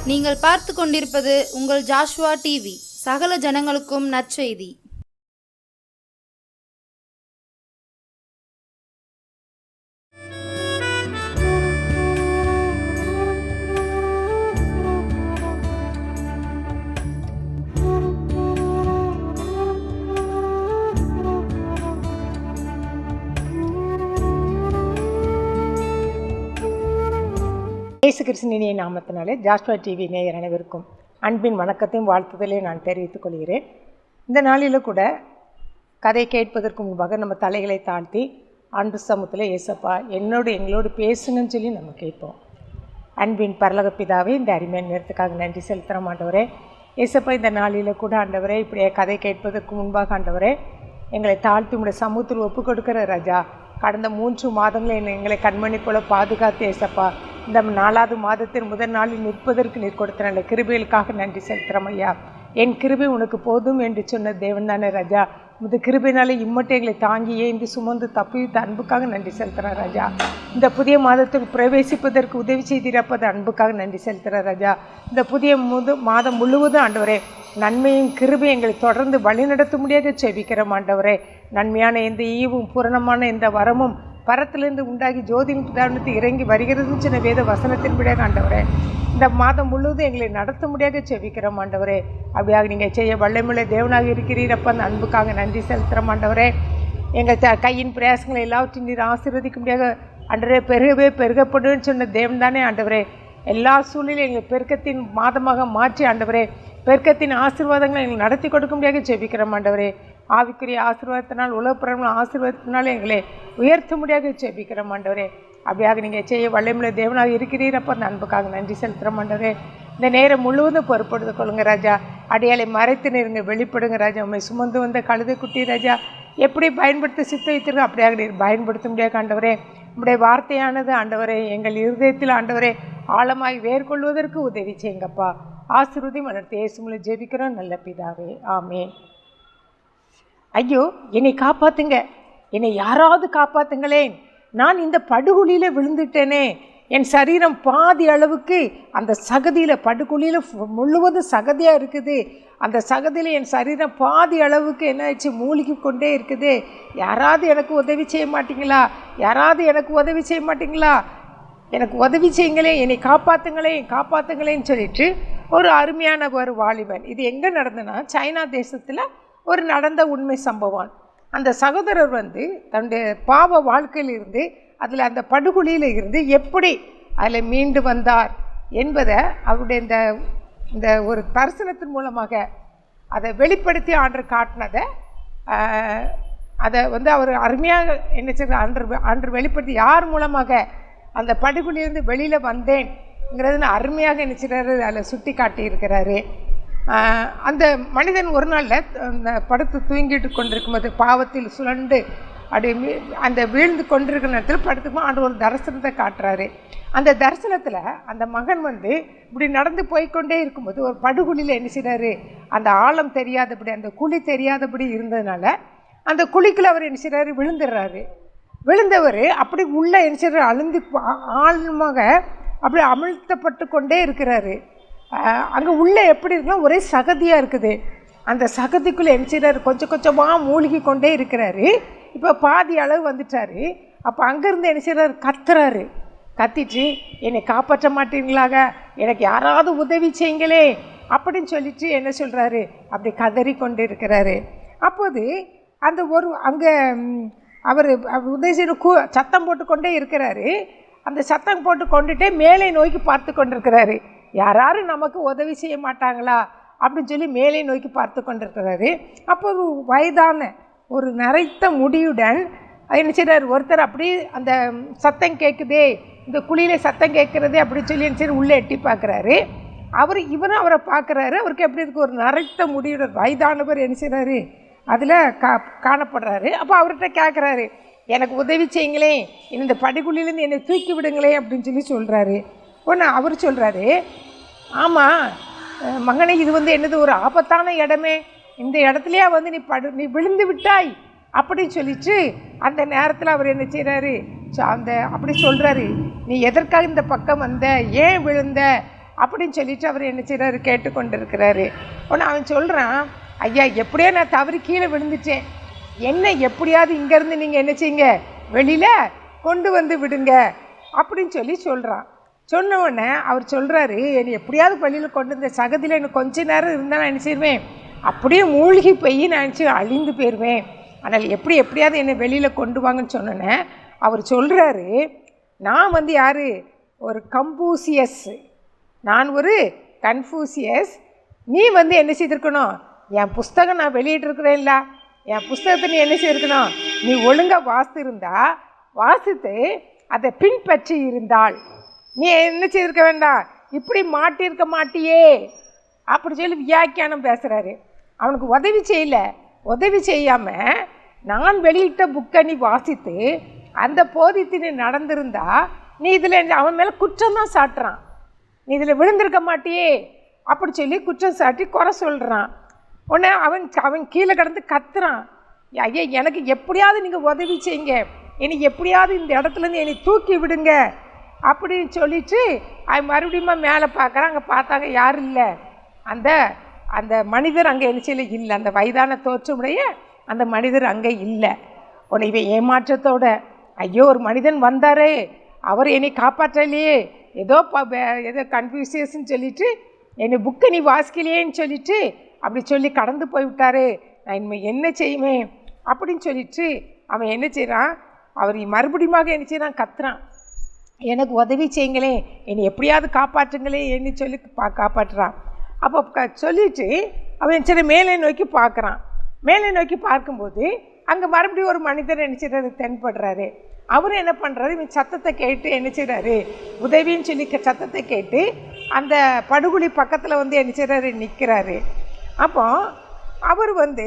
நீங்கள் பார்த்து கொண்டிருப்பது உங்கள் ஜாஷ்வா டிவி. சகல ஜனங்களுக்கும் நற்செய்தி. இயேசு கிறிஸ்துவின் நாமத்தினாலே ஜாஷ்வா டிவி நேயர் அனைவருக்கும் அன்பின் வணக்கத்தையும் வாழ்த்துதலையும் நான் தெரிவித்துக் கொள்கிறேன். இந்த நாளில் கூட கதை கேட்பதற்கு முன்பாக நம்ம தலைகளை தாழ்த்தி ஆண்டு சமூகத்தில் ஏசப்பா எங்களோடு பேசுங்கன்னு சொல்லி நம்ம கேட்போம். அன்பின் பரலோக பிதாவே, இந்த அருமையான நேரத்துக்காக நன்றி செலுத்துகிற ஆண்டவரே. ஏசப்பா, இந்த நாளில் கூட ஆண்டவரே இப்படியே கதை கேட்பதற்கு முன்பாக ஆண்டவரே எங்களை தாழ்த்தி உடைய சமூகத்தில் ஒப்பு கொடுக்கிற ராஜா. கடந்த 3 மாதங்களில் எங்களை கண்மணி போல பாதுகாத்து ஏசப்பா, இந்த 4வது மாதத்தின் முதல் நாளில் நிற்பதற்கு நீர் கொடுத்த நல்ல கிருபைகளுக்காக நன்றி செலுத்துகிறோம் ஐயா. என் கிருபை உனக்கு போதும் என்று சொன்ன தேவன் தானே ராஜா. இந்த கிருபைனாலே இம்மட்டை எங்களை தாங்கி ஏந்தி சுமந்து தப்பித்த அன்புக்காக நன்றி செலுத்துகிறேன் ராஜா. இந்த புதிய மாதத்தில் பிரவேசிப்பதற்கு உதவி செய்திருப்பது அன்புக்காக நன்றி செலுத்துகிறேன் ராஜா. இந்த புதிய மாதம் முழுவதும் ஆண்டவரே நன்மையும் கிருபை எங்களை தொடர்ந்து வழிநடத்த முடியாத செபிக்கிறோம் ஆண்டவரே. நன்மையான எந்த ஈவும் பூரணமான எந்த வரமும் பரத்திலிருந்து உண்டாகி ஜோதியின் உதாரணத்தை இறங்கி வருகிறதுன்னு சின்ன வேத வசனத்தின்படியாக ஆண்டவரே இந்த மாதம் முழுவதும் எங்களை நடத்த முடியாத செபிக்கிறோம் ஆண்டவரே. அப்படியாக நீங்கள் செய்ய வல்லமையுள்ள தேவனாக இருக்கிறீரப்ப அந்த அன்புக்காக நன்றி செலுத்துகிறோம் ஆண்டவரே. எங்கள் கையின் பிரயாசங்களை எல்லாவற்றையும் நீர் ஆசீர்வதிக்க முடியாத ஆண்டவரே பெருகவே பெருகப்படுன்னு சொன்ன தேவன் தானே ஆண்டவரே. எல்லா சூழ்நிலையும் எங்கள் பெருக்கத்தின் மாதமாக மாற்றி ஆண்டவரே பெருக்கத்தின் ஆசீர்வாதங்களை எங்களுக்கு நடத்தி கொடுக்க முடியாத செபிக்கிறோம் ஆண்டவரே. ஆவிக்குரிய ஆசீர்வாதத்தினால் உலகப்புறமான ஆசீர்வாதத்தினால் எங்களை உயர்த்த முடியாத செபிக்கிறோம் ஆண்டவரே. அப்படியாக நீங்கள் செய்ய வல்லமையுள்ள தேவனாக இருக்கிறீரப்போ அந்த அன்புக்காக நன்றி செலுத்துகிற ஆண்டவரே. இந்த நேரம் முழுவதும் பொறுப்படுத்திக் கொள்ளுங்க ராஜா. அடையாளை மறைத்து நீருங்க வெளிப்படுங்க ராஜா. உண்மை சுமந்து வந்த கழுதை குட்டி ராஜா எப்படி பயன்படுத்த சித்த வைத்திருக்கோம் அப்படியாக நீர் பயன்படுத்த முடியாது ஆண்டவரே. நம்முடைய வார்த்தையானது ஆண்டவரே எங்கள் இருதயத்தில் ஆண்டவரே ஆழமாய் வேர்கொள்வதற்கு உதவி செய்யுங்கப்பா. ஆசீர்வதி மலர்த்தி இயேசுவில் ஜெபிக்கிறோம் நல்ல பிதாவே, ஆமேன். ஐயோ, என்னை காப்பாற்றுங்க, என்னை யாராவது காப்பாற்றுங்களேன், நான் இந்த படுகுழியில் விழுந்துட்டேனே, என் சரீரம் பாதி அளவுக்கு அந்த சகதியில் படுகுழியில் முழுவதும் சகதியாக இருக்குது, அந்த சகதியில் என் சரீரம் பாதி அளவுக்கு என்ன ஆயிடுச்சு மூழ்கி கொண்டே இருக்குது, யாராவது எனக்கு உதவி செய்ய மாட்டிங்களா, யாராவது எனக்கு உதவி செய்ய மாட்டிங்களா, எனக்கு உதவி செய்யுங்களே, என்னை காப்பாற்றுங்களேன்னு சொல்லிட்டு ஒரு அருமையான ஒரு வாலிபன். இது எங்கே நடந்ததுன்னா சைனா தேசத்தில் ஒரு நடந்த உண்மை சம்பவம். அந்த சகோதரர் தன்னுடைய பாவ வாழ்க்கையில் இருந்து அதில் அந்த படுகொலியில் இருந்து எப்படி அதில் மீண்டு வந்தார் என்பதை அவருடைய இந்த ஒரு தரிசனத்தின் மூலமாக அதை வெளிப்படுத்தி ஆண்டவர் காட்டினதை அதை அவர் அருமையாக என்ன செய்ய ஆண்டவர் வெளிப்படுத்தி யார் மூலமாக அந்த படுகொலியிலிருந்து வெளியில் வந்தேன்ங்கிறது அருமையாக என்ன செய்கிறாரு அதில் சுட்டி காட்டியிருக்கிறாரு. அந்த மனிதன் ஒரு நாளில் படுத்து தூங்கிட்டு கொண்டிருக்கும்போது பாவத்தில் சுழண்டு அப்படி அந்த வீழ்ந்து கொண்டிருக்கிற நேரத்தில் படுத்துக்கும் ஆண்டு ஒரு தரிசனத்தை காட்டுறாரு. அந்த தரிசனத்தில் அந்த மகன் இப்படி நடந்து போய்கொண்டே இருக்கும்போது ஒரு படுகுழியில் என்ன செய்கிறாரு, அந்த ஆழம் தெரியாதபடி அந்த குழி தெரியாதபடி இருந்ததுனால அந்த குழிக்குள்ள அவர் என்ன செய்கிறாரு விழுந்துடுறாரு. விழுந்தவர் அப்படி உள்ள என்ன செய்கிறார் அழுந்து ஆழமாக அப்படி அமிழ்த்தப்பட்டு கொண்டே இருக்கிறாரு. அங்கே உள்ளே எப்படி இருக்குன்னா ஒரே சகதியாக இருக்குது. அந்த சகதிக்குள்ளே என்ன செய்கிறாரு கொஞ்சம் கொஞ்சமாக மூழ்கி கொண்டே இருக்கிறாரு. இப்போ பாதி அளவு வந்துட்டார். அப்போ அங்கேருந்து என்ன செய்கிறாரு கத்துறாரு. கத்திட்டு என்னை காப்பாற்ற மாட்டீங்களாக, எனக்கு யாராவது உதவி செய்யுங்களே அப்படின்னு சொல்லிட்டு என்ன சொல்கிறாரு அப்படி கதறி கொண்டு இருக்கிறாரு. அப்போது அந்த அங்கே அவர் உதவி செய்ய சத்தம் போட்டு கொண்டே இருக்கிறாரு. அந்த சத்தம் போட்டு கொண்டுட்டே மேலே நோக்கி பார்த்து கொண்டிருக்கிறாரு. யாரும் நமக்கு உதவி செய்ய மாட்டாங்களா அப்படின்னு சொல்லி மேலே நோக்கி பார்த்து கொண்டிருக்கிறாரு. அப்போ ஒரு வயதான ஒரு நரைத்த முடியுடன் என்ன செய்கிறார் ஒருத்தர் அப்படி அந்த சத்தம் கேட்குதே, இந்த குழியில் சத்தம் கேட்குறதே அப்படின்னு சொல்லி என்ன செய்ய உள்ளே எட்டி பார்க்குறாரு. இவரும் அவரை பார்க்குறாரு. அவருக்கு எப்படி இருக்குது ஒரு நரைத்த முடியுடன் வயதானவர் என்ன செய்கிறாரு அதில் காணப்படுறாரு. அப்போ அவர்கிட்ட கேட்குறாரு, எனக்கு உதவி செய்யுங்களே, இந்த படுகுழியிலேருந்து என்னை தூக்கி விடுங்களே அப்படின்னு சொல்லி சொல்கிறாரு. ஒன்று அவர் சொல்கிறாரு, ஆமாம் மகனே, இது என்னது ஒரு ஆபத்தான இடமே, இந்த இடத்துலையா நீ விழுந்து விட்டாய் அப்படின்னு சொல்லிட்டு அந்த நேரத்தில் அவர் என்ன செய்கிறாரு அப்படி சொல்கிறாரு, நீ எதற்காக இந்த பக்கம் வந்த, ஏன் விழுந்த அப்படின்னு சொல்லிட்டு அவர் என்ன செய்கிறாரு, கேட்டுக்கொண்டு இருக்கிறாரு. உடனே அவன் சொல்கிறான், ஐயா எப்படியோ நான் தவறி கீழே விழுந்துட்டேன், என்ன எப்படியாவது இங்கேருந்து நீங்கள் என்ன செய்யுங்க, வெளியில் கொண்டு வந்து விடுங்க அப்படின்னு சொல்கிறான். சொன்ன உடனே அவர் சொல்கிறாரு, என்னை எப்படியாவது வெளியில் கொண்டு வந்த சகதியில் எனக்கு கொஞ்ச நேரம் இருந்தால் நான் என்ன செய்வேன், அப்படியே மூழ்கி போய் நான் நினச்சி அழிந்து போயிடுவேன், ஆனால் எப்படியாவது என்னை வெளியில் கொண்டு வாங்கன்னு சொன்னோன்னே அவர் சொல்கிறாரு, நான் வந்து யார், ஒரு கம்பூசியஸ், நான் ஒரு கன்ஃபூசியஸ், நீ வந்து என்ன செய்திருக்கணும், என் புஸ்தகம் நான் வெளியிட்டிருக்கிறேன்ல, என் புஸ்தகத்தை நீ என்ன செய்திருக்கணும், நீ ஒழுங்காக வாசித்து அதை பின்பற்றி இருந்தால் நீ என்ன செய்திருக்க வேண்டாம், இப்படி மாட்டியிருக்க மாட்டியே அப்படி சொல்லி வியாக்கியானம் பேசுகிறாரு. அவனுக்கு உதவி செய்யாமல் நான் வெளியிட்ட புக்கை நீ வாசித்து அந்த போதித்து நீ நடந்திருந்தா நீ இதில் அவன் மேலே குற்றம் தான் சாட்டுறான், நீ இதில் விழுந்திருக்க மாட்டியே அப்படி சொல்லி குற்றம் சாட்டி குறை சொல்கிறான். உடனே அவன் கீழே கிடந்து கத்துறான், ஐயா எனக்கு எப்படியாவது நீங்கள் உதவி செய்யுங்க, என்னை எப்படியாவது இந்த இடத்துலேருந்து என்னை தூக்கி விடுங்க அப்படின்னு சொல்லிட்டு அவன் மறுபடியும் மேலே பார்க்குறான். அங்கே பார்த்தாங்க யாரும் இல்லை, அந்த மனிதர் அங்கே என்ன இல்லை, அந்த வயதான தோற்றமுடைய அந்த மனிதர் அங்கே இல்லை. உன்னை இவன் ஏமாற்றத்தோட, ஐயோ ஒரு மனிதன் வந்தாரே, அவர் என்னை காப்பாற்றலையே, ஏதோ கன்ஃபியூசியஸ்ன்னு சொல்லிட்டு என்னை புக்கை நீ வாசிக்கலையேன்னு சொல்லிட்டு அப்படி சொல்லி கடந்து போய்விட்டாரு, நான் இனிமேல் என்ன செய்வேன் அப்படின்னு சொல்லிட்டு அவன் என்ன செய்கிறான், அவர் மறுபடியும் என்ன செய்கிறான், கத்துறான், எனக்கு உதவி செய்யுங்களே, என்னை எப்படியாவது காப்பாற்றுங்களே என்ன சொல்லி காப்பாற்றுறான். அப்போ சொல்லிட்டு அவன் சரி மேலே நோக்கி பார்க்குறான். மேலே நோக்கி பார்க்கும்போது அங்கே மறுபடியும் ஒரு மனிதர் என்ன செய்கிறாரு, தென்படுறாரு. அவர் என்ன பண்ணுறாரு, இவன் சத்தத்தை கேட்டு என்ன செய்கிறாரு, உதவின்னு சொல்லி சத்தத்தை கேட்டு அந்த படுகொலி பக்கத்தில் வந்து என்ன செய்கிறாரு, நிற்கிறாரு. அப்போ அவர் வந்து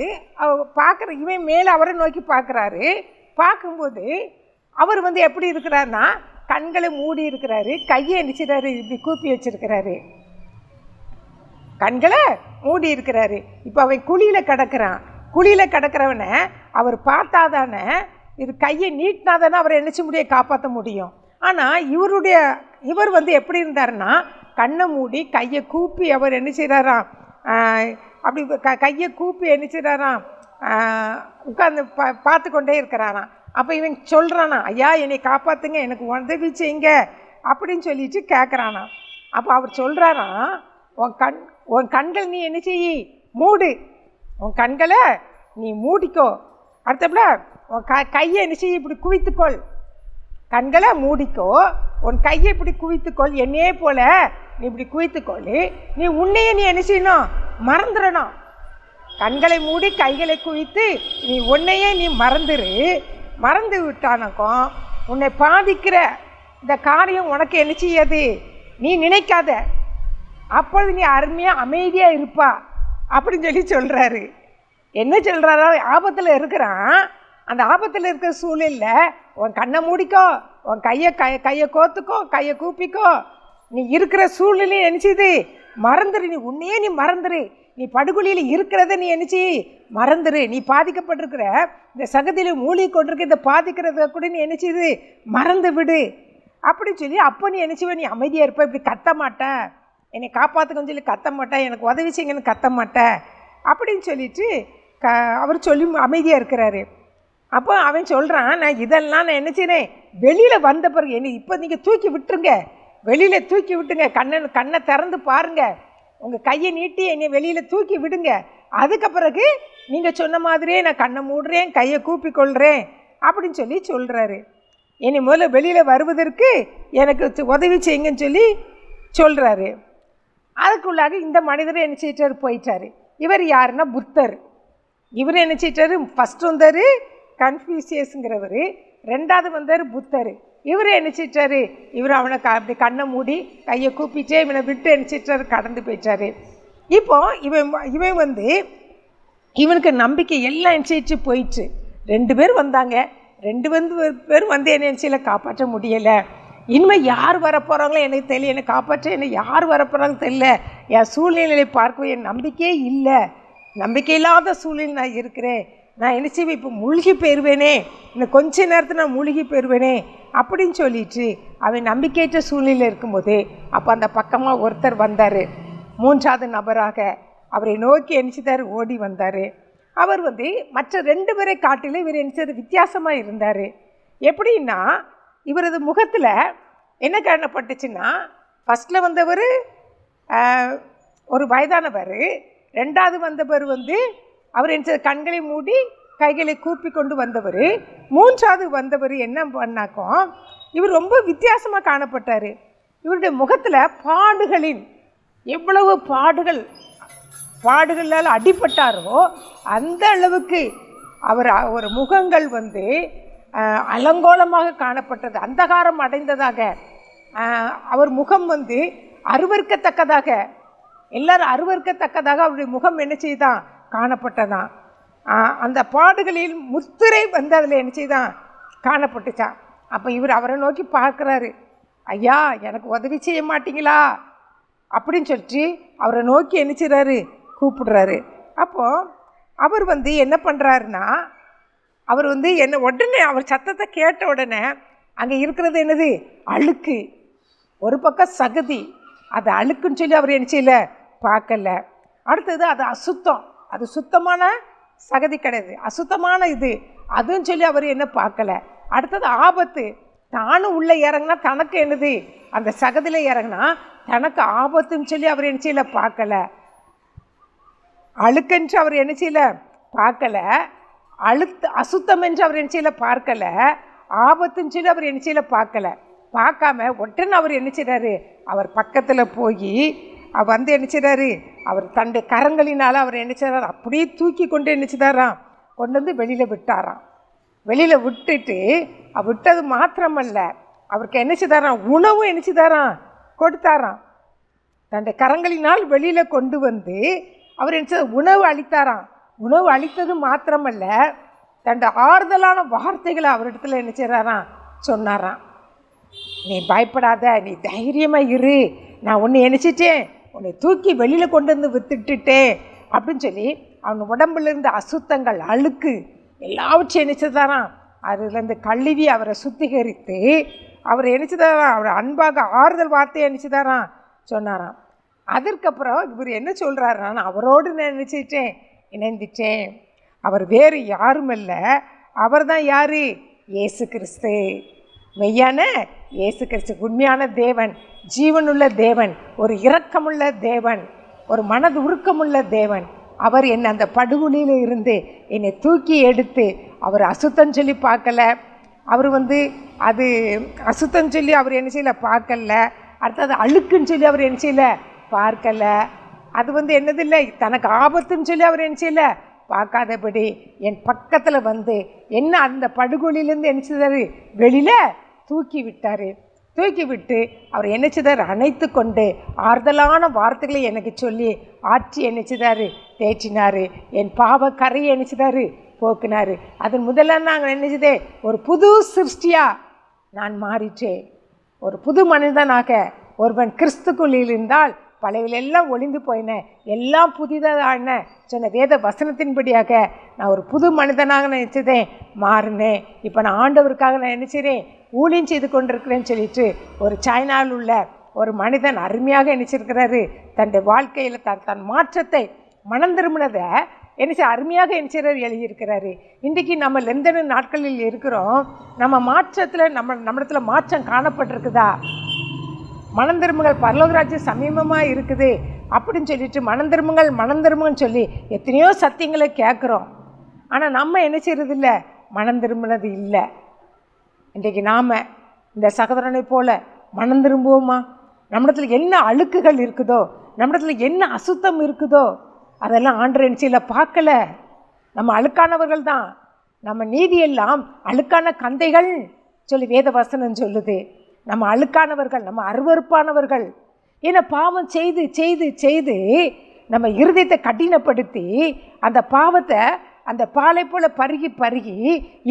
பார்க்குற, இவன் மேலே அவரை நோக்கி பார்க்குறாரு. பார்க்கும்போது அவர் வந்து எப்படி இருக்கிறாருன்னா, கண்களை மூடி இருக்கிறாரு, கையை என்ன செய்கிறாரு, இப்படி கூப்பி வச்சிருக்கிறாரு, கண்களை மூடி இருக்கிறாரு. இப்போ அவன் குழியில் கிடக்கிறவனை அவர் பார்த்தாதானே, இது கையை நீட்டினாதானே அவரை என்ன செய்ய முடியும், காப்பாற்ற முடியும். ஆனால் இவர் வந்து எப்படி இருந்தாருன்னா, கண்ணை மூடி கையை கூப்பி அவர் என்ன செய்கிறாராம், அப்படி கையை கூப்பி என்ன செய்கிறாராம், உட்காந்து பார்த்து கொண்டே இருக்கிறாராம். அப்போ இவன் சொல்கிறானா, ஐயா என்னை காப்பாற்றுங்க, எனக்கு உதவி செய்யுங்க அப்படின்னு சொல்லிட்டு கேட்குறானா. அப்போ அவர் சொல்கிறாராம், உன் கண்கள் நீ என்ன செய்யி, மூடு, உன் கண்களை நீ மூடிக்கோ, அடுத்தப்பல உன் கையை என்ன செய்ய, இப்படி குவித்துக்கொள், கண்களை மூடிக்கோ, உன் கையை இப்படி குவித்துக்கொள், என்னையே போல நீ இப்படி குவித்துக்கொள், நீ உன்னையே நீ என்ன செய்யணும், மறந்துடணும், கண்களை மூடி கைகளை குவித்து நீ உன்னையே நீ மறந்து விட்டானக்கும் உன்னை பாதிக்கிற இந்த காரியம் உனக்கு என்ன செய்யாது, நீ நினைக்காத, அப்பொழுது நீ அருமையாக அமைதியாக இருப்பா அப்படின்னு சொல்கிறாரு. என்ன சொல்கிறாரோ, ஆபத்தில் இருக்கிறான், அந்த ஆபத்தில் இருக்கிற சூழலில் உன் கண்ணை மூடிக்கோ, உன் கையை கோத்துக்கோ, கையை கூப்பிக்கோ, நீ இருக்கிற சூழ்நிலையை நினச்சிது மறந்துடு, நீ உன்னையே நீ மறந்துடு, நீ படுகொலியில் இருக்கிறத நீ என்ன செய்ய மறந்துடு, நீ பாதிக்கப்பட்டிருக்கிற இந்த சகதியில் மூழ்கி கொண்டிருக்க இந்த பாதிக்கிறத கூட நீ என்ன செய்யுது மறந்து விடு அப்படின்னு சொல்லி, அப்போ நீ என்ன செய்வ, நீ அமைதியாக இருப்ப, இப்படி கத்த மாட்டேன், என்னை காப்பாற்றுக்கன்னு சொல்லி கத்த மாட்டேன், எனக்கு உதவி செய்யுங்கன்னு கத்த மாட்டேன் அப்படின்னு சொல்லிட்டு அவர் சொல்லி அமைதியாக இருக்கிறாரு. அப்போ அவன் சொல்கிறான், நான் இதெல்லாம் நான் என்ன செய்கிறேன், வெளியில் வந்த பிறகு என்னை இப்போ நீங்கள் தூக்கி விட்டுருங்க, வெளியில் தூக்கி விட்டுங்க, கண்ணை திறந்து பாருங்கள், உங்கள் கையை நீட்டி என்னை வெளியில் தூக்கி விடுங்க, அதுக்கு பிறகு நீங்கள் சொன்ன மாதிரியே நான் கண்ணை மூடுறேன், கையை கூப்பிக்கொள்கிறேன் அப்படின்னு சொல்லி சொல்கிறாரு. என்னை முதல்ல வெளியில் வருவதற்கு எனக்கு உதவி செய்யுங்கன்னு சொல்லி சொல்கிறாரு. அதுக்குள்ளாக இந்த மனிதரை என்ன செய்யிட்டார், போயிட்டார். இவர் யாருன்னா புத்தர். இவர் என்ன செய்யிட்டார், ஃபஸ்ட்டு வந்தார் கன்ஃபியூசியஸுங்கிறவர், ரெண்டாவது வந்தார் புத்தர். இவர் என்ன செய்யிட்டார், இவர் அவனை அப்படி கண்ணை மூடி கையை கூப்பிட்டே இவனை விட்டு என்ன செய்யிட்டார், கடந்து போயிட்டார். இப்போ இவன் வந்து இவனுக்கு நம்பிக்கை எல்லாம் என்ன செய்யிட்டு போயிடுச்சு. 2 பேர் வந்தாங்க, 2 பேரும் வந்து என்ன செய்யலை, காப்பாற்ற முடியலை. இனிமேல் யார் வரப்போகிறாங்களோ எனக்கு தெரியல, என்னை காப்பாற்ற என்ன யார் வரப்போகிறாங்க தெரியல, என் சூழ்நிலையை பார்க்கவே என் நம்பிக்கையே இல்லை, நம்பிக்கை இல்லாத சூழ்நிலை நான் இருக்கிறேன், நான் என்ன செய்வேன், இப்போ மூழ்கி போயிடுவேனே, இன்னும் கொஞ்ச நேரத்தில் நான் மூழ்கி போயிடுவேனே அப்படின்னு சொல்லிட்டு அவன் நம்பிக்கையற்ற சூழ்நிலையில் இருக்கும்போது அப்போ அந்த பக்கமாக ஒருத்தர் வந்தார். 3வது நபராக அவரை நோக்கி எணிச்சிட்டார், ஓடி வந்தார். அவர் மற்ற 2 பேரை காட்டிலும் இவர் எணிச்சது வித்தியாசமாக இருந்தார். எப்படின்னா இவரது முகத்தில் என்ன காணப்பட்டுச்சுன்னா, ஃபஸ்ட்டில் வந்தவர் ஒரு வயதானவர், 2வது வந்தவர் அவர் என்ன கண்களை மூடி கைகளை கூப்பி கொண்டு வந்தவர், 3வது வந்தவர் என்ன பண்ணாக்கோ இவர் ரொம்ப வித்தியாசமாக காணப்பட்டார். இவருடைய முகத்தில் எவ்வளவு பாடுகளால் அடிபட்டாரோ அந்த அளவுக்கு ஒரு முகங்கள் அலங்கோலமாக காணப்பட்டது, அந்தகாரம் அடைந்ததாக. அவர் முகம் அருவருக்கத்தக்கதாக, எல்லாரும் அருவருக்கத்தக்கதாக அவருடைய முகம் என்ன செய்தான் காணப்பட்டதான். அந்த பாடுகளில் முத்திரை அதில் என்ன செய்தான் காணப்பட்டுச்சான். அப்போ இவர் அவரை நோக்கி பார்க்குறாரு, ஐயா எனக்கு உதவி செய்ய மாட்டீங்களா அப்படின்னு சொல்லிட்டு அவரை நோக்கி என்ன செய்கிறாரு, கூப்பிடுறாரு. அப்போது அவர் என்ன பண்ணுறாருன்னா, அவர் என்ன உடனே அவர் சத்தத்தை கேட்ட உடனே அங்கே இருக்கிறது என்னது, அழுக்கு. ஒரு பக்கம் சகதி, அது அழுக்குன்னு சொல்லி அவர் என்ன செய்யலை, பார்க்கல. அடுத்தது அது அசுத்தம், அது சுத்தமான சகதி கிடையாது, அசுத்தமான இது, அதுன்னு சொல்லி அவர் என்ன பார்க்கல. அடுத்தது ஆபத்து, தானும் உள்ளே இறங்கினா தனக்கு என்னது, அந்த சகதியில் இறங்கினா தனக்கு ஆபத்துன்னு சொல்லி அவர் என்ன செய்யலை, பார்க்கல. அழுக்கென்று அவர் என்ன செய்யலை, பார்க்கல. அசுத்தம் என்று அவர் என்ன செய்யலை, பார்க்கல. ஆபத்துன்னு சொல்லி அவர் என்ன செய்யலை, பார்க்கல. பார்க்காம உடனே அவர் என்ன செய்கிறாரு, அவர் பக்கத்தில் போய் அவர் என்ன செய்கிறாரு, அவர் தன்னுடைய கரங்களினால் அவர் என்ன செய்கிறார், அப்படியே தூக்கி கொண்டு என்ன செய்தாராம், கொண்டு வெளியில் விட்டாராம். வெளியில் விட்டுட்டு விட்டது மாத்திரமல்ல, அவருக்கு என்ன செய்தாராம், உணவும் என்ன செய்தாராம், கொடுத்தாராம். தன்னுடைய கரங்களினால் வெளியில் கொண்டு அவர் என்ன செய்தார், உணவு அளித்தாராம். உணவு அளித்தது மாத்திரமல்ல, தன்னுடைய ஆறுதலான வார்த்தைகளை அவரிடத்துல என்ன செய்கிறாராம், சொன்னாராம். நீ பயப்படாத, நீ தைரியமாக இரு, நான் உன்னை நினச்சிட்டேன், உன்னை தூக்கி வெளியில் கொண்டு வித்துட்டுட்டேன் அப்படின்னு சொல்லி அவன் உடம்புல இருந்த அசுத்தங்கள், அழுக்கு எல்லாவற்றையும் நினச்சிதாராம். அதுலேருந்து கழுவி அவரை சுத்திகரித்து அவரை நினச்சிதாராம், அவரை அன்பாக ஆறுதல் வார்த்தையை நினச்சிதாராம் சொன்னாராம். அதற்கப்புறம் இவர் என்ன சொல்கிறாருன்னா, நான் அவரோடு நான் நினச்சிட்டேன், இணைந்துட்டேன். அவர் வேறு யாரும் இல்லை, அவர் தான் யார், இயேசு கிறிஸ்து. மெய்யான இயேசு கிறிஸ்து, உண்மையான தேவன், ஜீவனுள்ள தேவன், ஒரு இரக்கமுள்ள தேவன், ஒரு மனது உருக்கமுள்ள தேவன். அவர் என்னை அந்த படுகொலியில் இருந்து என்னை தூக்கி எடுத்து, அவர் அசுத்தம் சொல்லி பார்க்கல, அவர் அது அசுத்தம் சொல்லி அவர் என்ன செய்யலை, பார்க்கல. அடுத்தது அழுக்குன்னு சொல்லி அவர் என்ன செய்யலை, பார்க்கல. அது என்னதில்லை, தனக்கு ஆபத்துன்னு சொல்லி அவர் என்ன செய்யலை, பார்க்காதபடி என் பக்கத்தில் என்ன அந்த படுகொலியிலேருந்து என்ன செய்தார், வெளியில் தூக்கி விட்டார். தூக்கி விட்டு அவர் என்ன செய்தார், அணைத்து கொண்டு ஆறுதலான வார்த்தைகளை எனக்கு சொல்லி ஆற்றி என்ன செய்தார், தேற்றினார். என் பாவ கரையை என்ன செய்தார், போக்குனார். அதன் முதல்ல நாங்கள் என்ன செய்தே, ஒரு புது சிருஷ்டியாக நான் மாறிட்டேன். ஒரு புது மனிதனாக ஒருவன் கிறிஸ்துக்குள் இருந்தால் பழையவெல்லாம் ஒளிந்து போயின, எல்லாம் புதிதான சொன்ன வேத வசனத்தின்படியாக நான் ஒரு புது மனிதனாக நினச்சதேன், மாறினேன். இப்போ நான் ஆண்டவருக்காக நான் என்ன செய்கிறேன், ஊழியம் செய்து கொண்டிருக்கிறேன்னு சொல்லிட்டு ஒரு சைனாவில் உள்ள ஒரு மனிதன் அருமையாக நினச்சிருக்கிறாரு. தன்னுடைய வாழ்க்கையில் தன் மாற்றத்தை மனம் திரும்பினதை அருமையாக எழுதியிருக்கிறாரு. இன்றைக்கி நம்ம லெந்தன நாட்களில் இருக்கிறோம். நம்ம மாற்றத்தில் நம்மிடத்துல மாற்றம் காணப்பட்டிருக்குதா? மனம் திரும்புங்கள், பரலோகராஜ்யம் சமீபமாக இருக்குது அப்படின்னு சொல்லிட்டு மனம் திரும்புங்கன்னு சொல்லி எத்தனையோ சத்தியங்களை கேட்குறோம். ஆனால் நம்ம என்ன செய்கிறது இல்லை, மனம் திரும்பினது இல்லை. இன்றைக்கு நாம் இந்த சகோதரனை போல் மனம் திரும்புவோமா? நம்மிடத்துல என்ன அழுக்குகள் இருக்குதோ, நம்மிடத்துல என்ன அசுத்தம் இருக்குதோ அதெல்லாம் ஆண்டவர் நிச்சயில் பார்க்கல. நம்ம அழுக்கானவர்கள் தான், நம்ம நீதியெல்லாம் அழுக்கான கந்தைகள் சொல்லி வேத வசனம் சொல்லுது. நம்ம அழுக்கானவர்கள், நம்ம அருவருப்பானவர்கள். ஏன்னா பாவம் செய்து செய்து செய்து நம்ம இருதயத்தை கடினப்படுத்தி அந்த பாவத்தை அந்த பாலை போல் பருகி பருகி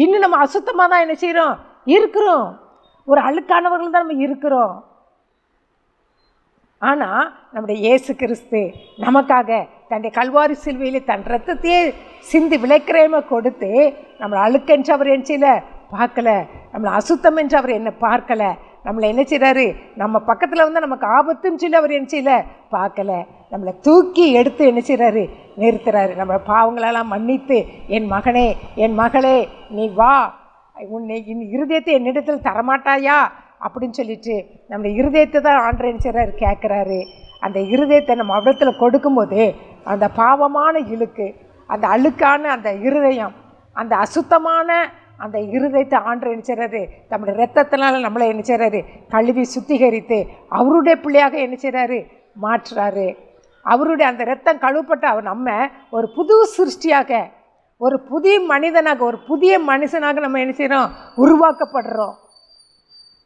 இன்னும் நம்ம அசுத்தமாக தான் என்ன செய்கிறோம், இருக்கிறோம். ஒரு அழுக்கானவர்கள் தான் நம்ம இருக்கிறோம். ஆனால் நம்முடைய இயேசு கிறிஸ்து நமக்காக தன்னுடைய கல்வாரி சிலுவையிலே தன் ரத்தத்தையே சிந்தி விளைக்கிரேம கொடுத்து நம்மளை அழுக்கென்று அவர் என்ன செய்யல பார்க்கல, நம்மளை அசுத்தம் என்று அவர் என்ன பார்க்கலை, நம்மளை என்ன செய்கிறாரு நம்ம பக்கத்தில் வந்து நமக்கு ஆபத்துன்னு சொல்லி அவர் என்ன செய்யல பார்க்கல, நம்மளை தூக்கி எடுத்து என்ன செய்கிறாரு நிறுத்துறாரு. நம்ம பாவங்களெல்லாம் மன்னித்து என் மகனே என் மகளே நீ வா, உன்னை இருதயத்தை என்னிடத்தில் தரமாட்டாயா அப்படின்னு சொல்லிட்டு நம்மளை இருதயத்தை தான் ஆண்டவர் என்ன செய்கிறாரு கேட்குறாரு. அந்த இருதயத்தை நம்ம இடத்துல கொடுக்கும்போது அந்த பாவமான இழுக்கு, அந்த அழுக்கான அந்த இருதயம், அந்த அசுத்தமான அந்த இருதயத்தை ஆண்டவர் என்ன செய்கிறாரு நம்முடைய இரத்தத்தினால நம்மளை என்ன செய்கிறாரு கழுவி சுத்திகரித்து அவருடைய பிள்ளையாக என்ன செய்கிறாரு மாற்றுறாரு. அவருடைய அந்த இரத்தம் கழுவப்பட்ட அவர் நம்ம ஒரு புது சிருஷ்டியாக, ஒரு புதிய மனிதனாக, ஒரு புதிய மனுஷனாக நம்ம என்ன செய்கிறோம் உருவாக்கப்படுறோம்.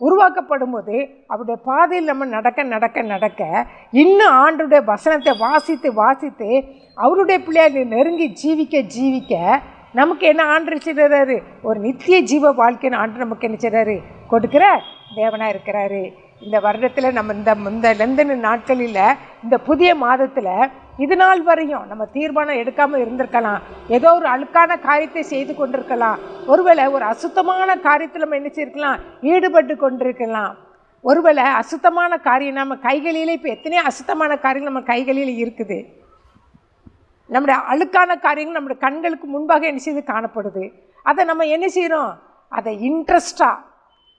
உருவாக்கப்படும் போது அவருடைய பாதையில் நம்ம நடக்க நடக்க நடக்க இன்னும் ஆண்டருடைய வசனத்தை வாசித்து வாசித்து அவருடைய பிள்ளையை நெருங்கி ஜீவிக்க ஜீவிக்க நமக்கு என்ன ஆண்டு செய்கிறாரு ஒரு நித்திய ஜீவ வாழ்க்கைன்னு ஆண்டு நமக்கு என்ன செய்கிறாரு கொடுக்குற தேவனாக இருக்கிறாரு. இந்த வருடத்தில் நம்ம இந்த லெந்தன நாட்களில் இந்த புதிய மாதத்தில் இது நாள் வரையும் நம்ம தீர்மானம் எடுக்காமல் இருந்திருக்கலாம், ஏதோ ஒரு அழுக்கான காரியத்தை செய்து கொண்டிருக்கலாம், ஒருவேளை ஒரு அசுத்தமான காரியத்தில் நம்ம என்ன செய்யிருக்கலாம் ஈடுபட்டு கொண்டிருக்கலாம், ஒருவேளை அசுத்தமான காரியம் நம்ம கைகளிலே இப்போ எத்தனையோ அசுத்தமான காரியங்கள் நம்ம கைகளில் இருக்குது, நம்முடைய அழுக்கான காரியங்கள் நம்முடைய கண்களுக்கு முன்பாக என்ன செய்து காணப்படுது. அதை நம்ம என்ன செய்கிறோம், அதை இன்ட்ரெஸ்டாக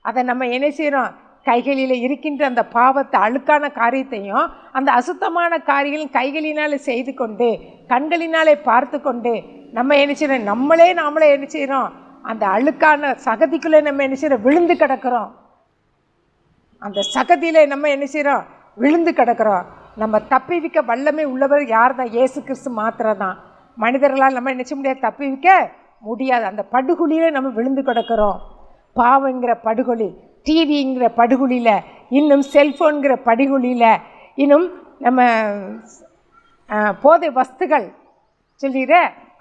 அதை நம்ம என்ன செய்கிறோம் கைகளில் இருக்கின்ற அந்த பாவத்தை அழுக்கான காரியத்தையும் அந்த அசுத்தமான காரியங்களும் கைகளினால் செய்து கொண்டு கண்களினாலே பார்த்து கொண்டு நம்ம என்ன செய்கிறோம் நாமளே என்ன செய்கிறோம் அந்த அழுக்கான சகதிக்குள்ளே நம்ம என்ன செய்கிறோம் விழுந்து கிடக்கிறோம். அந்த சகதியில் நம்ம என்ன செய்கிறோம் விழுந்து கிடக்கிறோம். நம்ம தப்பிவிக்க வல்லமை உள்ளவர் யார் தான்? இயேசு கிறிஸ்து மாத்திரம் தான். மனிதர்களால் நம்ம என்ன செய்ய முடியாது, தப்பிவிக்க முடியாது. அந்த படுகொலியில் நம்ம விழுந்து கிடக்கிறோம். பாவங்கிற படுகொலி, டிவிங்கிற படுகொலியில், இன்னும் செல்ஃபோனுங்கிற படுகொலியில், இன்னும் நம்ம போதை வஸ்துகள் சொல்லிடுற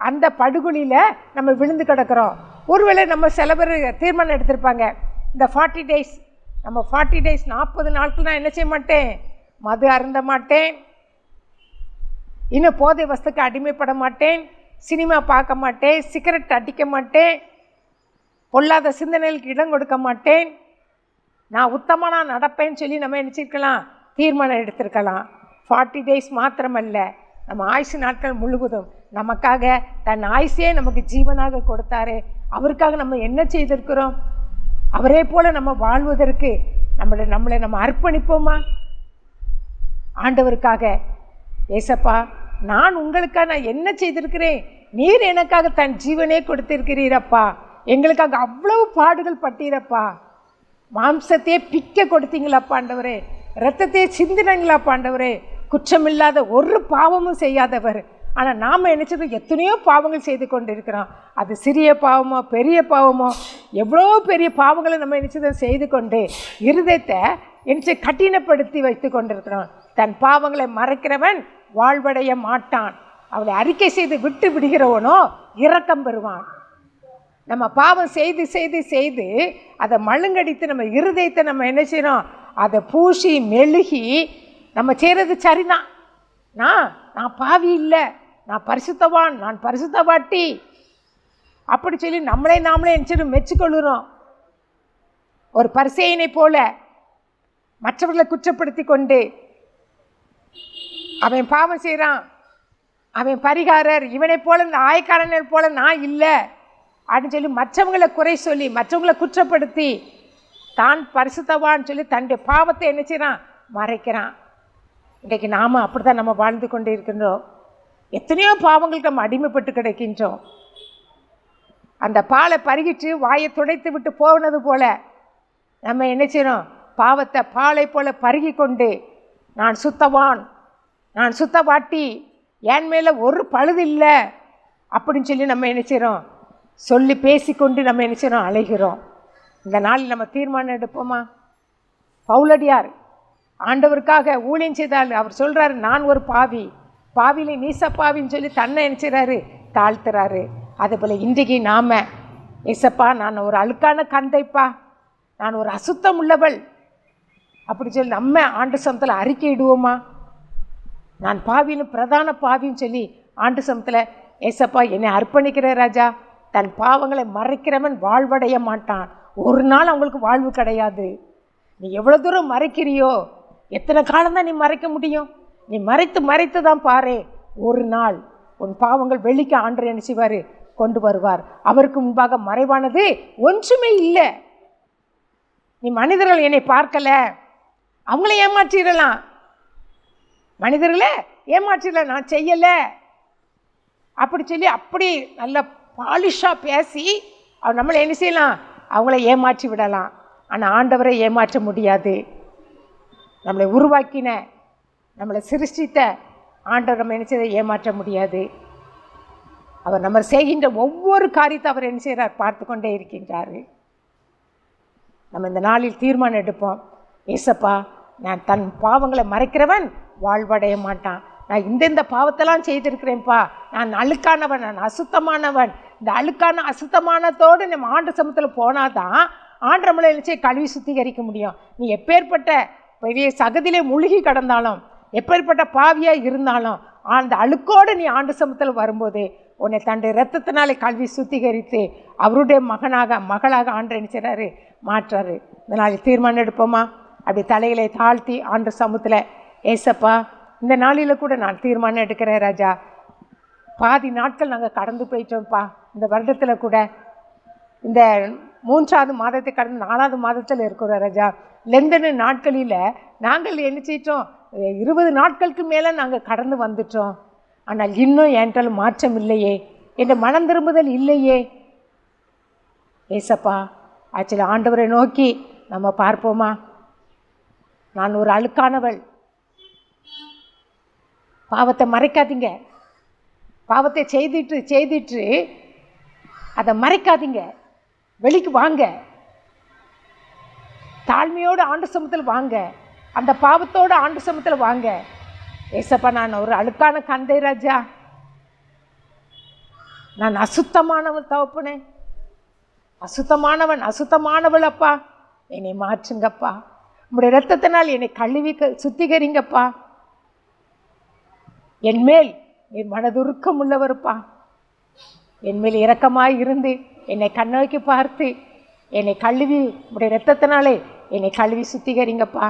அந்த படுகொலியில் நம்ம விழுந்து கிடக்கிறோம். ஒருவேளை நம்ம சில பேர் தீர்மானம் எடுத்திருப்பாங்க, இந்த 40 days நம்ம 40 days 40 நாட்கள் நான் என்ன செய்ய மாட்டேன், மது அருந்த மாட்டேன், இன்னும் போதை வஸ்துக்கு அடிமைப்பட மாட்டேன், சினிமா பார்க்க மாட்டேன், சிகரெட் அடிக்க மாட்டேன், பொல்லாத சிந்தனைகளுக்கு இடம் கொடுக்க மாட்டேன், நான் உத்தமனா நடப்பேன்னு சொல்லி நம்ம நினச்சிருக்கலாம், தீர்மானம் எடுத்திருக்கலாம். 40 days மாத்திரமல்ல, நம்ம ஆயுசு நாட்கள் முழுவதும் நமக்காக தன் ஆயுசே நமக்கு ஜீவனாக கொடுத்தாரு. அவருக்காக நம்ம என்ன செய்திருக்கிறோம்? அவரே போல் நம்ம வாழ்வதற்கு நம்மளை நம்ம அர்ப்பணிப்போமா ஆண்டவருக்காக? ஏசப்பா, நான் உங்களுக்காக நான் என்ன செய்திருக்கிறேன்? நீர் எனக்காக தன் ஜீவனே கொடுத்திருக்கிறீரப்பா, எங்களுக்காக அவ்வளவு பாடுகள் பட்டீரப்பா, மாம்சத்தையே பிக்க கொடுத்தீங்களாப்பா ஆண்டவரே, இரத்தத்தையே சிந்தினங்களாப்பா ஆண்டவரே, குற்றமில்லாத ஒரு பாவமும் செய்யாதவர். ஆனால் நாம் நினச்சது எத்தனையோ பாவங்கள் செய்து கொண்டு இருக்கிறோம். அது சிறிய பாவமோ பெரிய பாவமோ, எவ்வளோ பெரிய பாவங்களை நம்ம நினச்சதை செய்து கொண்டு இருதயத்தை நினச்சி கட்டினப்படுத்தி வைத்து கொண்டிருக்கிறோம். தன் பாவங்களை மறைக்கிறவன் வாழ்வடைய மாட்டான், அவளை அறிக்கை செய்து விட்டு விடுகிறவனோ இரக்கம் பெறுவான். நம்ம பாவம் செய்து செய்து செய்து அதை மழுங்கடித்து நம்ம இருதயத்தை நம்ம என்ன செய்யணும், அதை பூசி மெழுகி நம்ம செய்கிறது சரிதான், நான் பாவி இல்லை, நான் பரிசுத்தவான், நான் பரிசுத்தவாட்டி அப்படி சொல்லி நாமளே என்ன மெச்சுக்கொள்ளுறோம். ஒரு பரிசேயனை போல மற்றவர்களை குற்றப்படுத்தி கொண்டு அவன் பாவம் செய்கிறான், அவன் பரிகாரர், இவனை போல இந்த ஆயக்காரனை போல நான் இல்லை அப்படின்னு சொல்லி மற்றவங்களை குறை சொல்லி மற்றவங்களை குற்றப்படுத்தி தான் பரிசுத்தவான்னு சொல்லி தன்னுடைய பாவத்தை என்ன செய்கிறான் மறைக்கிறான். இன்றைக்கு நாம் அப்படி தான் நம்ம வாழ்ந்து கொண்டு இருக்கின்றோம். எத்தனையோ பாவங்களுக்கு நம்ம அடிமைப்பட்டு கிடைக்கின்றோம். அந்த பாலை பருகிட்டு வாயை துடைத்து விட்டு போனது போல நம்ம என்ன செய்யணும், பாவத்தை பாலை போல பருகி கொண்டு நான் சுத்தவான், நான் சுத்தவாட்டி, என் மேலே ஒரு பழுது இல்லை அப்படின்னு சொல்லி நம்ம என்ன செய்கிறோம் சொல்லி பேசிக்கொண்டு நம்ம என்ன செய்கிறோம் அலைகிறோம். இந்த நாளில் நம்ம தீர்மானம் எடுப்போமா? பவுலடியார் ஆண்டவருக்காக ஊழியம் செய்தால் அவர் சொல்கிறாரு, நான் ஒரு பாவி, பாவியிலே நீசப்பாவின்னு சொல்லி தன்னை நினைச்சாரு தாழ்த்துறாரு. அதுபோல் இன்றைக்கு நாம் ஏசப்பா, நான் ஒரு அழுக்கான கந்தைப்பா, நான் ஒரு அசுத்தம் உள்ளவள் அப்படி சொல்லி நம்ம ஆண்டு சமத்தில் அறிக்கையிடுவோமா? நான் பாவின்னு பிரதான பாவின்னு சொல்லி ஆண்டு சமத்தில் ஏசப்பா என்னை அர்ப்பணிக்கிற ராஜா. தன் பாவங்களை மறைக்கிறவன் வாழ்வடைய மாட்டான். ஒரு நாள் அவங்களுக்கு வாழ்வு கிடையாது. நீ எவ்வளோ தூரம் மறைக்கிறியோ, எத்தனை காலம்தான் நீ மறைக்க முடியும்? நீ மறைத்து தான் பாரு, ஒரு நாள் உன் பாவங்கள் வெளிக்கு ஆண்டவர் என்ன செய்வார்? கொண்டு வருவார். அவருக்கு முன்பாக மறைவானது ஒன்றுமே இல்லை. நீ மனிதர்கள் என்னை பார்க்கல, அவங்கள ஏமாற்றிடலாம். மனிதர்களை ஏமாற்றிடலாம், நான் செய்யலை அப்படி சொல்லி அப்படி நல்ல பாலிஷாக பேசி அவர் நம்மளை என்ன செய்யலாம்? அவங்கள ஏமாற்றி விடலாம். ஆனால் ஆண்டவரை ஏமாற்ற முடியாது. நம்மளை உருவாக்கின, நம்மளை சிருஷ்டித்த ஆண்டவர் நம்ம என்ன செய்ய ஏமாற்ற முடியாது. அவர் நம்ம செய்கின்ற ஒவ்வொரு காரியத்தை அவர் என்ன செய்கிறார்? பார்த்து கொண்டே இருக்கின்றார். நம்ம இந்த நாளில் தீர்மானம் எடுப்போம், ஏசப்பா நான் தன் பாவங்களை மறைக்கிறவன் வாழ்வடைய மாட்டான். நான் இந்த பாவத்தெல்லாம் செய்திருக்கிறேன்ப்பா, நான் அழுக்கானவன், நான் அசுத்தமானவன். இந்த அழுக்கான அசுத்தமானதோடு நம்ம ஆண்டு சமூகத்தில் போனாதான் ஆண்டு நம்மளை நினச்சி கழுவி சுத்திகரிக்க முடியும். நீ எப்பேற்பட்ட பெரிய சகதியிலே முழுகி கடந்தாலும், எப்பேற்பட்ட பாவியாக இருந்தாலும், அந்த அழுக்கோடு நீ ஆண்டு சமூகத்தில் வரும்போது உன்னை தன்னுடைய இரத்தத்தினாலே கல்வி சுத்திகரித்து அவருடைய மகளாக ஆண்டு நினைச்சாரு, மாற்றாரு. இந்த நாளில் தீர்மானம் எடுப்போமா? அப்படி தலைகளை தாழ்த்தி ஆண்டு சமூகத்தில், ஏசப்பா இந்த நாளில் கூட நான் தீர்மானம் எடுக்கிறேன் ராஜா. பாதி நாட்கள் நாங்கள் கடந்து போயிட்டோம்ப்பா. இந்த வருடத்தில் கூட இந்த 3ஆவது மாதத்தை கடந்து 4ஆவது மாதத்தில் இருக்கிறோம் ராஜா. லெந்தன நாட்களில் நாங்கள் என்ன செய்யிட்டோம்? 20 நாட்களுக்கு மேலே நாங்கள் கடந்து வந்துட்டோம். ஆனால் இன்னும் என்கிட்ட மாற்றம் இல்லையே, என்ற மனம் திரும்புதல் இல்லையே. ஏசப்பா ஆக்சுவலி ஆண்டவரை நோக்கி நம்ம பார்ப்போமா? நான் ஒரு அழுக்கானவள். பாவத்தை மறைக்காதீங்க. பாவத்தை செய்திட்டு அதை மறைக்காதீங்க. வெளிக்கு வாங்க, தாழ்மையோடு ஆண்டு சமூகத்தில் வாங்க, அந்த பாவத்தோடு ஆண்டு சமூகத்தில் வாங்க. ஏசப்பா நான் ஒரு அழுக்கான கந்தை ராஜா, நான் அசுத்தமானவன் தகப்பனே, அசுத்தமானவள் அப்பா, என்னை மாற்றுங்கப்பா. உங்களுடைய இரத்தத்தினால் என்னை கழுவி சுத்திகரிங்கப்பா. என்மேல் என் மனதுருக்கம் உள்ளவருப்பா, என்மேல் இரக்கமாய் இருந்து என்னை கண்ணோக்கி பார்த்து என்னை கழுவி உடைய இரத்தத்தினாலே என்னை கழுவி சுத்திகரிங்கப்பா.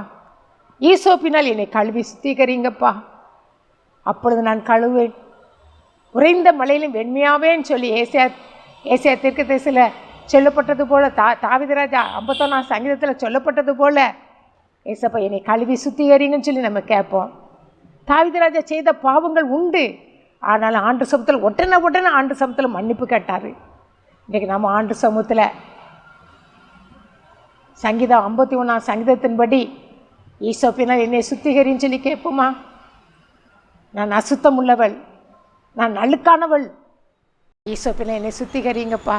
ஈசோப்பினால் என்னை கழுவி சுத்திகரிங்கப்பா. அப்பொழுது நான் கழுவேன், உறைந்த மலையிலும் வெண்மையாவேன்னு சொல்லி ஏசியா தீர்க்கதரிசியில் சொல்லப்பட்டது போல, தாவீதுராஜா 51ஆம் சங்கீதத்தில் சொல்லப்பட்டது போல, ஏசப்பா என்னை கழுவி சுத்திகரிங்கன்னு சொல்லி நம்ம கேட்போம். தாவீதுராஜா செய்த பாவங்கள் உண்டு, ஆனால் ஆண்டு சமூகத்தில் உடனே ஆண்டு சமூகத்தில் மன்னிப்பு கேட்டார். இன்றைக்கி நம்ம ஆண்டு சமூகத்தில் சங்கீதம் 51ஆம் சங்கீதத்தின்படி ஈசோப்பினால் என்னை சுத்திகரின்னு சொல்லி கேட்போமா? நான் அசுத்தம் உள்ளவள், நான் அழுக்கானவள், ஈசோப்பினால் என்னை சுத்திகரிங்கப்பா,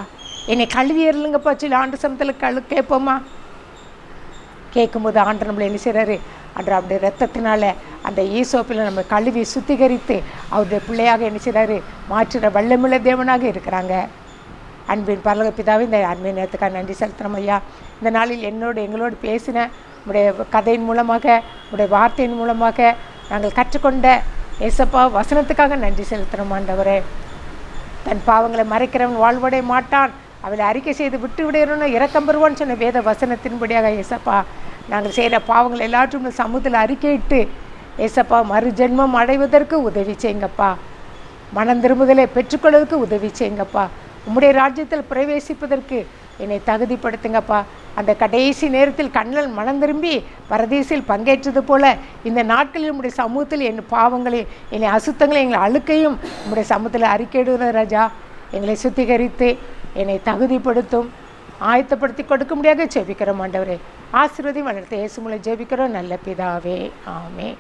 என்னை கழுவி எறிலுங்கப்பா சொல்லி ஆண்டு சமூகத்தில் கேட்போமா? கேட்கும்போது ஆண்டு நம்மளை என்ன செய்கிறாரு? அன்று அவருடைய ரத்தத்தினால அந்த ஈசோப்பில் நம்ம கழுவி சுத்திகரித்து அவருடைய பிள்ளையாக என்ன செய்கிறாரு? மாற்றுற வல்லமுள்ள தேவனாக இருக்கிறாங்க. அன்பின் பரலோக பிதாவே, இந்த அன்பின் நேரத்துக்காக நன்றி செலுத்துகிறோம் ஐயா. இந்த நாளில் எங்களோடு பேசின உடைய கதையின் மூலமாக, உடைய வார்த்தையின் மூலமாக நாங்கள் கற்றுக்கொண்ட ஏசப்பா வசனத்துக்காக நன்றி செலுத்துகிறோம் ஆண்டவரே. தன் பாவங்களை மறைக்கிறவன் வாழ்வடைய மாட்டான், அவளை அறிக்கை செய்து விட்டு விடுறோன்னு இரக்கம் பெறுவான்னு சொன்ன வேத வசனத்தின்படியாக ஏசப்பா நாங்கள் செய்கிற பாவங்கள் எல்லாற்றும் சமூகத்தில் அறிக்கையிட்டு ஏசப்பா மறு ஜென்மம் அடைவதற்கு உதவி செய்யுங்கப்பா. மனம் திரும்புதலை பெற்றுக்கொள்வதற்கு உதவி செய்யுங்கப்பா. உம்முடைய ராஜ்யத்தில் பிரவேசிப்பதற்கு என்னை தகுதிப்படுத்துங்கப்பா. அந்த கடைசி நேரத்தில் கண்ணல் மனம் திரும்பி பரதேசில் பங்கேற்றது போல இந்த நாட்களில் உம்முடைய சமூகத்தில் என் பாவங்களையும் என்னை அசுத்தங்களையும் எங்களை அழுக்கையும் உம்முடைய சமூகத்தில் அறிக்கையிடுகிற ராஜா. எங்களை சுத்திகரித்து என்னை தகுதிப்படுத்தும், ஆயத்தப்படுத்தி கொடுக்க முடியாத ஜெபிக்கிறோம் ஆண்டவரே. ஆசீர்வதியும் வளர்த்து இயேசு மூலம் ஜெபிக்கிறோம் நல்ல பிதாவே, ஆமென்.